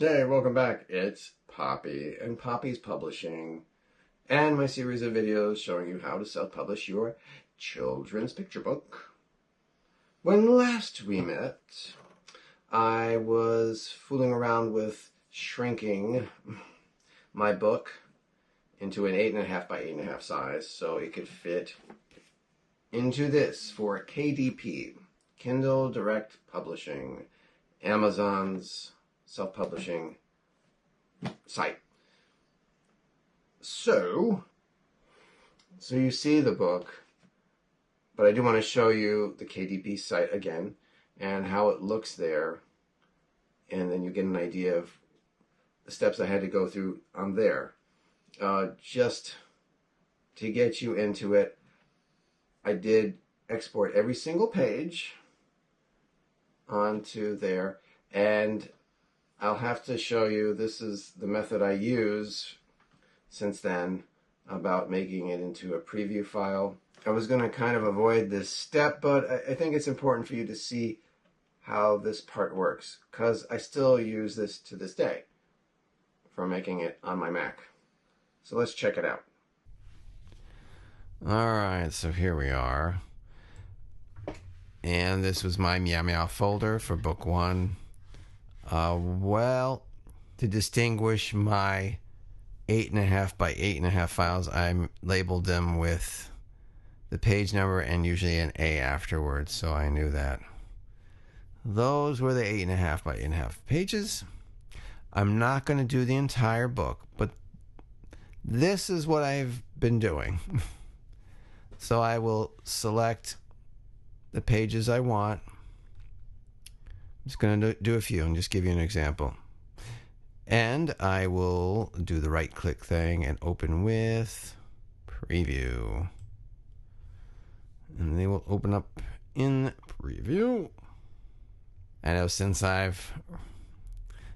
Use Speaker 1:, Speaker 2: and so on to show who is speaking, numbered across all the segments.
Speaker 1: Hey, welcome back. It's Poppy and Poppy's Publishing and my series of videos showing you how to self-publish your children's picture book. When last we met, I was fooling around with shrinking my book into an 8.5 by 8.5 size so it could fit into this for KDP, Kindle Direct Publishing, Amazon's self-publishing site. So you see the book, but I do want to show you the KDP site again and how it looks there, and then you get an idea of the steps I had to go through on there. Just to get you into it, I did export every single page onto there, and I'll have to show you, this is the method I use since then about making it into a preview file. I was going to kind of avoid this step, but I think it's important for you to see how this part works, because I still use this to this day for making it on my Mac. So let's check it out. Alright, so here we are. And this was my Meow Meow folder for book 1. Well, to distinguish my 8.5 by 8.5 files, I labeled them with the page number and usually an A afterwards, so I knew that. Those were the 8.5 by 8.5 pages. I'm not going to do the entire book, but this is what I've been doing. So I will select the pages I want. I'm just going to do a few and just give you an example. And I will do the right click thing and open with preview. And they will open up in preview. I know since I've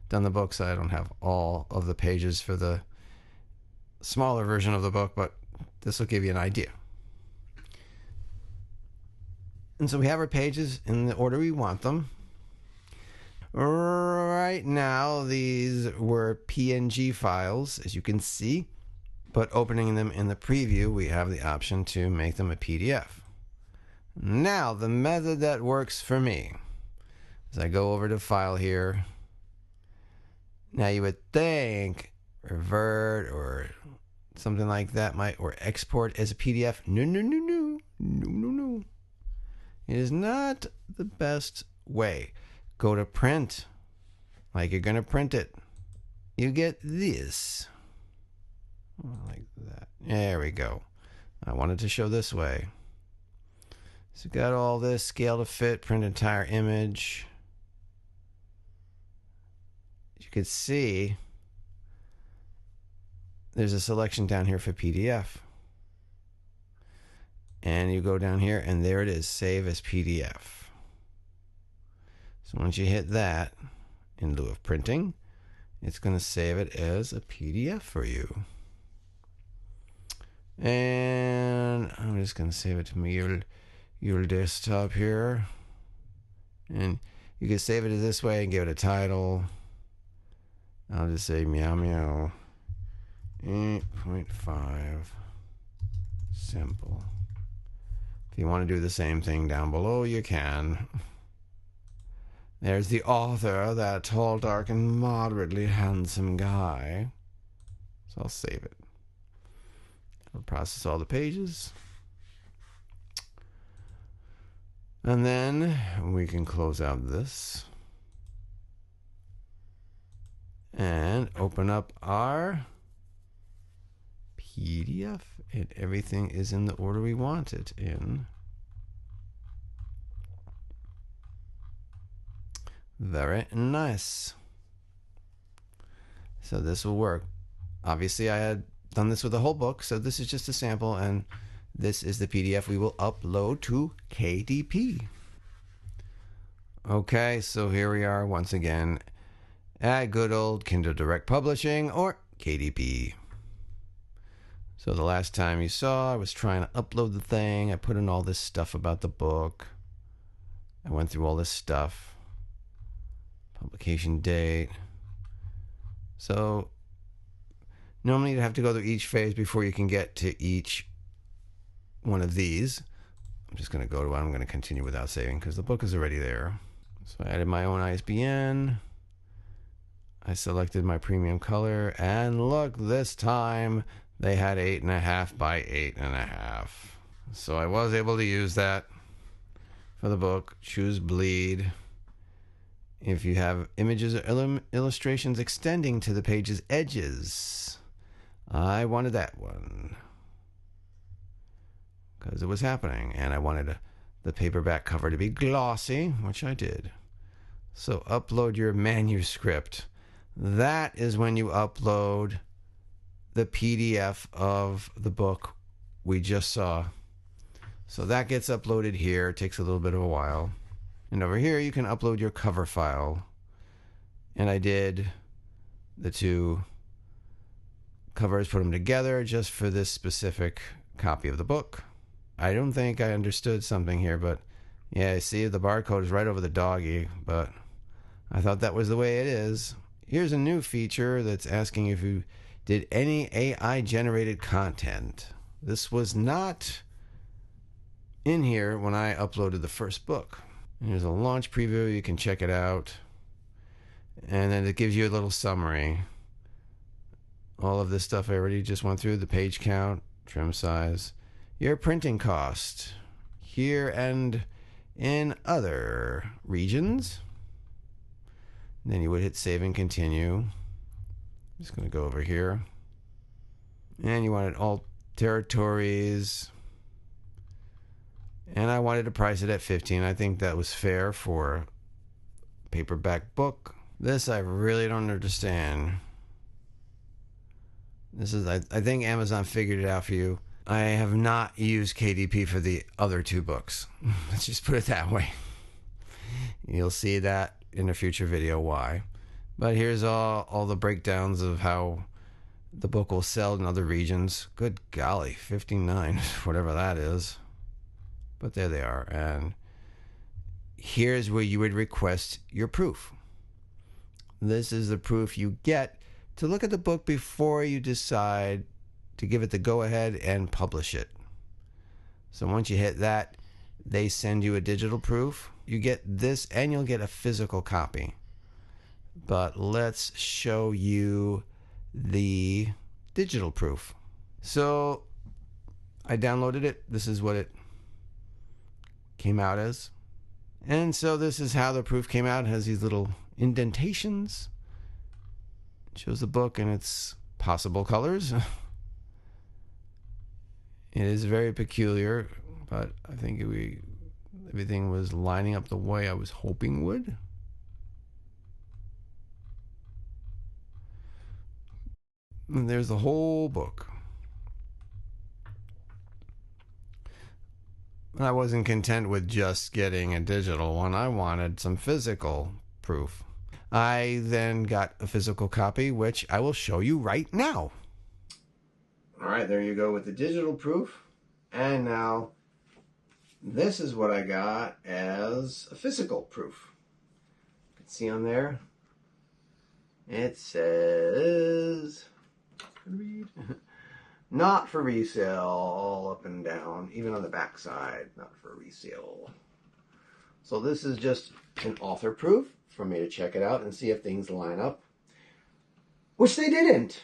Speaker 1: done the books, I don't have all of the pages for the smaller version of the book, but this will give you an idea. And so we have our pages in the order we want them. Right now, these were PNG files, as you can see, but opening them in the preview, we have the option to make them a PDF. Now, the method that works for me is I go over to File here. Now, you would think revert or something like that or export as a PDF. No. It is not the best way. Go to print, like you're going to print it. You get this. Like that. There we go. I wanted to show this way. So got all this, scale to fit, print entire image. As you can see, there's a selection down here for PDF. And you go down here, and there it is, save as PDF. So once you hit that, in lieu of printing, it's going to save it as a PDF for you. And I'm just going to save it to my your desktop here. And you can save it this way and give it a title. I'll just say Meow Meow 8.5 simple. If you want to do the same thing down below, you can. There's the author, that tall, dark, and moderately handsome guy. So I'll save it. I'll process all the pages. And then we can close out this. And open up our PDF. And everything is in the order we want it in. Very nice. So this will work. Obviously, I had done this with the whole book, so this is just a sample, and this is the PDF we will upload to KDP. Okay, so here we are once again at good old Kindle Direct Publishing, or KDP. So the last time you saw, I was trying to upload the thing. I put in all this stuff about the book. I went through all this stuff. Publication date. So normally you'd have to go through each phase before you can get to each one of these. I'm just going to go to, I'm going to continue without saving because the book is already there. So I added my own ISBN. I selected my premium color, and look, this time they had 8.5 by 8.5. So I was able to use that for the book. Choose bleed. If you have images or illustrations extending to the page's edges, I wanted that one because it was happening, and I wanted the paperback cover to be glossy, which I did. So upload your manuscript. That is when you upload the PDF of the book we just saw. So that gets uploaded here. It takes a little bit of a while. And over here you can upload your cover file. And I did the two covers, put them together just for this specific copy of the book. I don't think I understood something here, but yeah, I see the barcode is right over the doggy, but I thought that was the way it is. Here's a new feature that's asking if you did any AI generated content. This was not in here when I uploaded the first book. And there's a launch preview, you can check it out. And then it gives you a little summary. All of this stuff I already just went through, the page count, trim size, your printing cost, here and in other regions. And then you would hit save and continue. I'm just going to go over here. And you wanted all territories. And I wanted to price it at $15. I think that was fair for a paperback book. This I really don't understand. This is, I think Amazon figured it out for you. I have not used KDP for the other two books. Let's just put it that way. You'll see that in a future video why. But here's all the breakdowns of how the book will sell in other regions. Good golly, 59, whatever that is. But there they are. And here's where you would request your proof. This is the proof you get to look at the book before you decide to give it the go-ahead and publish it. So once you hit that, they send you a digital proof. You get this, and you'll get a physical copy. But let's show you the digital proof. So I downloaded it. This is what it came out as. And so this is how the proof came out. It has these little indentations. It shows the book in its possible colors. It is very peculiar, but I think everything was lining up the way I was hoping would. And there's the whole book. I wasn't content with just getting a digital one. I wanted some physical proof. I then got a physical copy, which I will show you right now. All right, there you go with the digital proof. And now this is what I got as a physical proof. You can see on there, it says, not for resale, all up and down, even on the back side, not for resale. So this is just an author proof for me to check it out and see if things line up, which they didn't.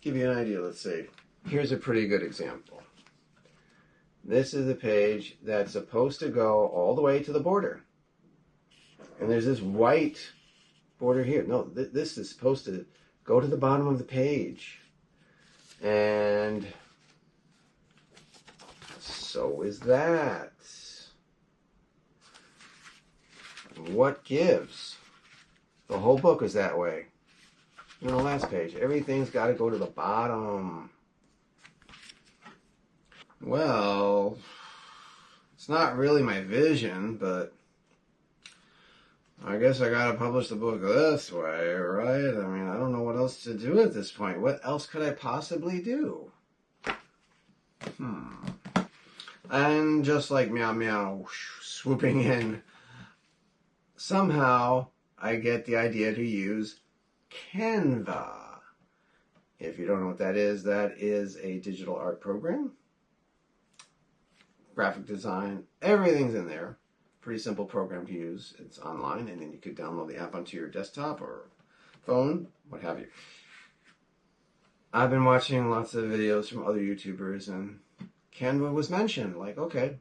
Speaker 1: Give you an idea, let's see. Here's a pretty good example. This is a page that's supposed to go all the way to the border. And there's this white border here. No, this is supposed to go to the bottom of the page. And so is that. What gives? The whole book is that way. You know, the last page, everything's got to go to the bottom. Well, it's not really my vision, but I guess I got to publish the book this way, right? I mean, I don't know what else to do at this point. What else could I possibly do? And just like Meow Meow swooping in, somehow I get the idea to use Canva. If you don't know what that is a digital art program. Graphic design, everything's in there. Pretty simple program to use. It's online, and then you could download the app onto your desktop or phone, what have you. I've been watching lots of videos from other YouTubers, and Canva was mentioned. Like, okay,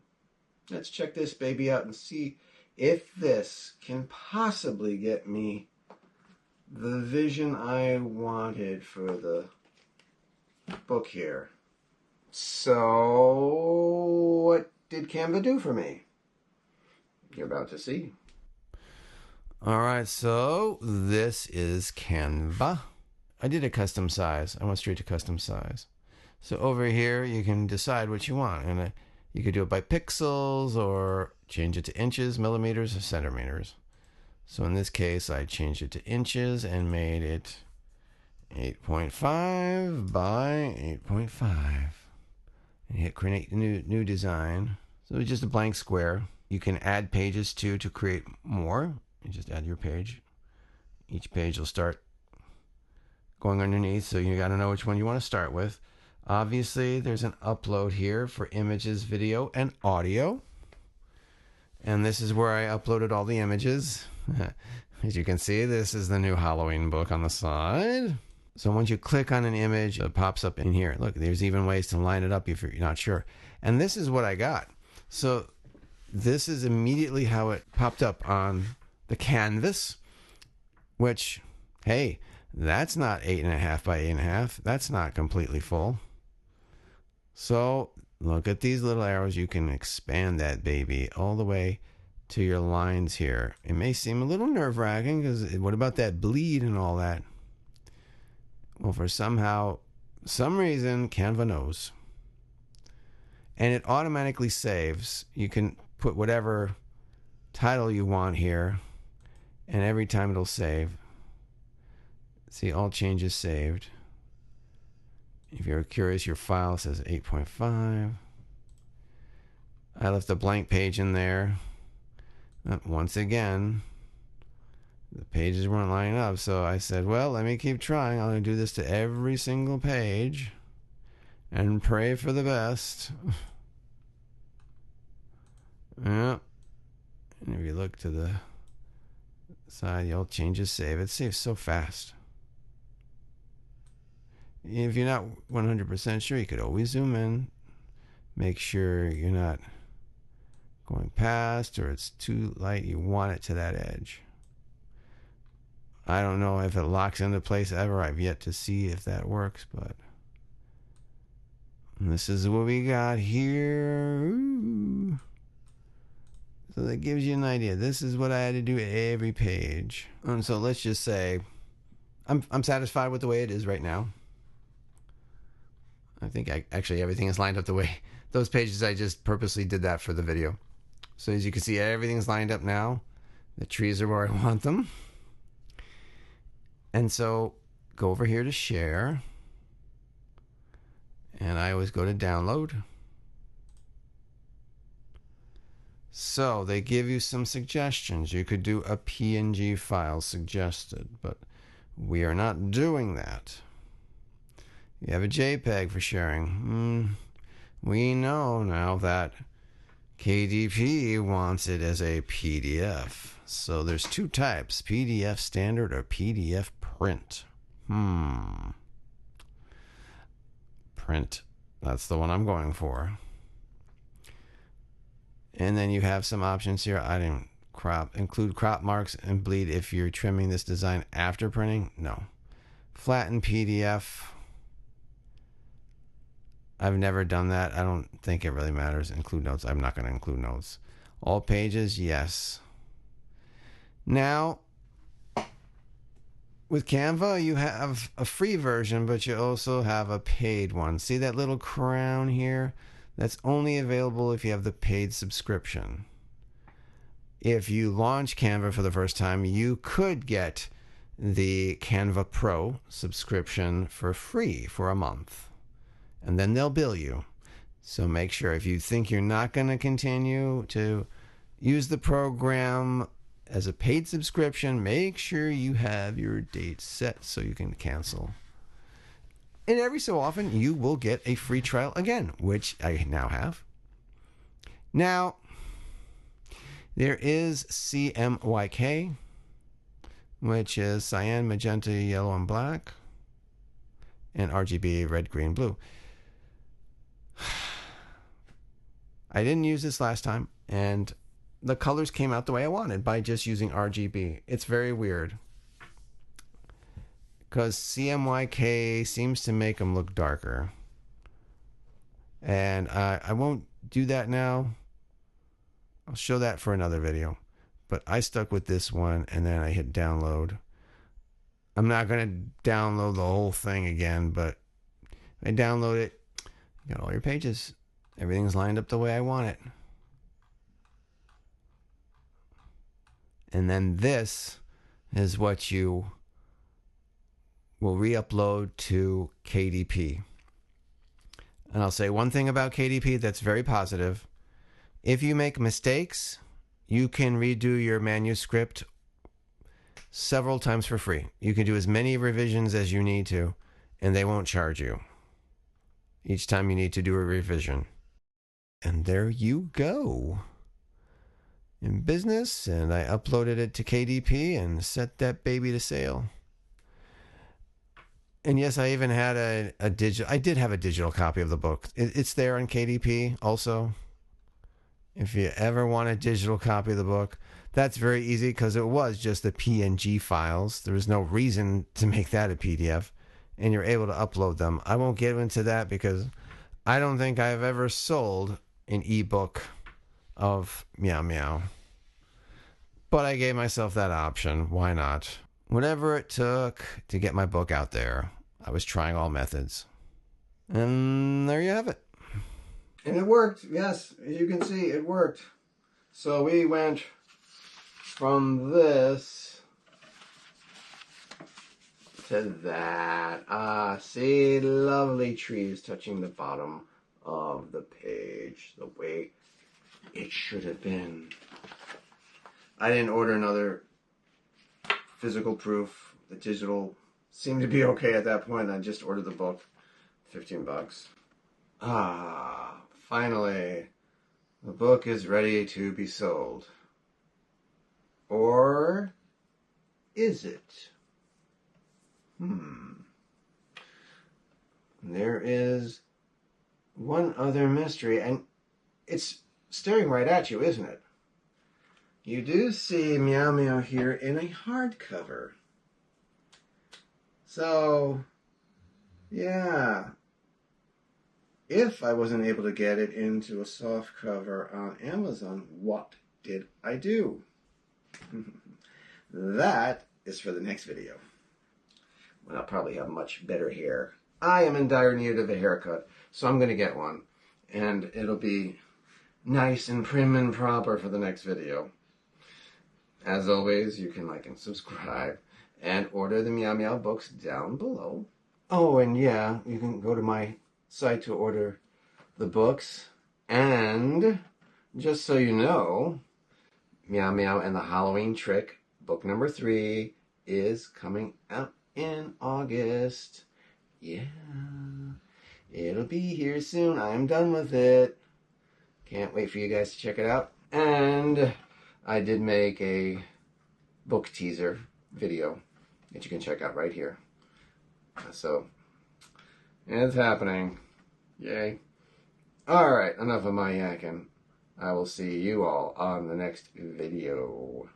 Speaker 1: let's check this baby out and see if this can possibly get me the vision I wanted for the book here. So, what did Canva do for me? You're about to see. Alright, so this is Canva. I did a custom size. I went straight to custom size. So over here, you can decide what you want. And you could do it by pixels or change it to inches, millimeters, or centimeters. So in this case, I changed it to inches and made it 8.5 by 8.5. And hit create new design. So it's just a blank square. You can add pages too to create more. You just add your page. Each page will start going underneath, so you got to know which one you want to start with. Obviously, there's an upload here for images, video, and audio. And this is where I uploaded all the images. As you can see, this is the new Halloween book on the side. So once you click on an image, it pops up in here. Look, there's even ways to line it up if you're not sure. And this is what I got. So this is immediately how it popped up on the canvas, which, hey, that's not 8.5 by 8.5. That's not completely full. So look at these little arrows. You can expand that baby all the way to your lines here. It may seem a little nerve-wracking because what about that bleed and all that? Well, for some reason, Canva knows. And it automatically saves. You can put whatever title you want here, and every time it'll save. See, all changes saved. If you're curious, your file says 8.5. I left a blank page in there. Once again, the pages weren't lining up, so I said, well, let me keep trying. I'm going to do this to every single page and pray for the best. Yeah. And if you look to the side, all changes save. It saves so fast. If you're not 100% sure, you could always zoom in. Make sure you're not going past or it's too light. You want it to that edge. I don't know if it locks into place ever. I've yet to see if that works, but this is what we got here. Ooh. So that gives you an idea. This is what I had to do at every page. And so let's just say I'm satisfied with the way it is right now. I think actually everything is lined up the way those pages. I just purposely did that for the video. So as you can see, everything's lined up now. The trees are where I want them. And so go over here to share. And I always go to download. So they give you some suggestions. You could do a PNG file suggested, but we are not doing that. You have a JPEG for sharing. We know now that KDP wants it as a PDF. So there's two types, PDF standard or PDF print. Print. That's the one I'm going for. And then you have some options here. I didn't include crop marks and bleed if you're trimming this design after printing. No. Flatten PDF. I've never done that. I don't think it really matters. Include notes. I'm not going to include notes. All pages, yes. Now, with Canva, you have a free version, but you also have a paid one. See that little crown here? That's only available if you have the paid subscription. If you launch Canva for the first time, you could get the Canva Pro subscription for free for a month. And then they'll bill you. So make sure if you think you're not going to continue to use the program as a paid subscription, make sure you have your date set so you can cancel. And every so often, you will get a free trial again, which I now have. Now, there is CMYK, which is cyan, magenta, yellow, and black, and RGB, red, green, blue. I didn't use this last time, and the colors came out the way I wanted by just using RGB. It's very weird, because CMYK seems to make them look darker. And I won't do that now. I'll show that for another video. But I stuck with this one, and then I hit download. I'm not going to download the whole thing again, but I download it. You got all your pages. Everything's lined up the way I want it. And then this is what you will re-upload to KDP. And I'll say one thing about KDP that's very positive. If you make mistakes, you can redo your manuscript several times for free. You can do as many revisions as you need to, and they won't charge you each time you need to do a revision. And there you go. In business, and I uploaded it to KDP and set that baby to sale. And yes, I even had a digital. I did have a digital copy of the book. It's there on KDP also. If you ever want a digital copy of the book, that's very easy because it was just the PNG files. There was no reason to make that a PDF, and you're able to upload them. I won't get into that because I don't think I've ever sold an ebook of Meow Meow. But I gave myself that option. Why not? Whatever it took to get my book out there, I was trying all methods. And there you have it. And it worked. Yes, as you can see, it worked. So we went from this to that. Ah, see, lovely trees touching the bottom of the page, the way it should have been. I didn't order another physical proof. The digital seemed to be okay at that point. I just ordered the book, $15. Ah, finally, the book is ready to be sold. Or is it? There is one other mystery, and it's staring right at you, isn't it? You do see Meow Meow here in a hardcover. So, yeah. If I wasn't able to get it into a soft cover on Amazon, what did I do? That is for the next video, when I'll probably have much better hair. I am in dire need of a haircut, so I'm going to get one. And it'll be nice and prim and proper for the next video. As always, you can like and subscribe and order the Meow Meow books down below. Oh, and yeah, you can go to my site to order the books. And just so you know, Meow Meow and the Halloween Trick, book number 3, is coming out in August. Yeah, it'll be here soon. I'm done with it. Can't wait for you guys to check it out. And I did make a book teaser video that you can check out right here. So, it's happening. Yay. Alright, enough of my yakking. I will see you all on the next video.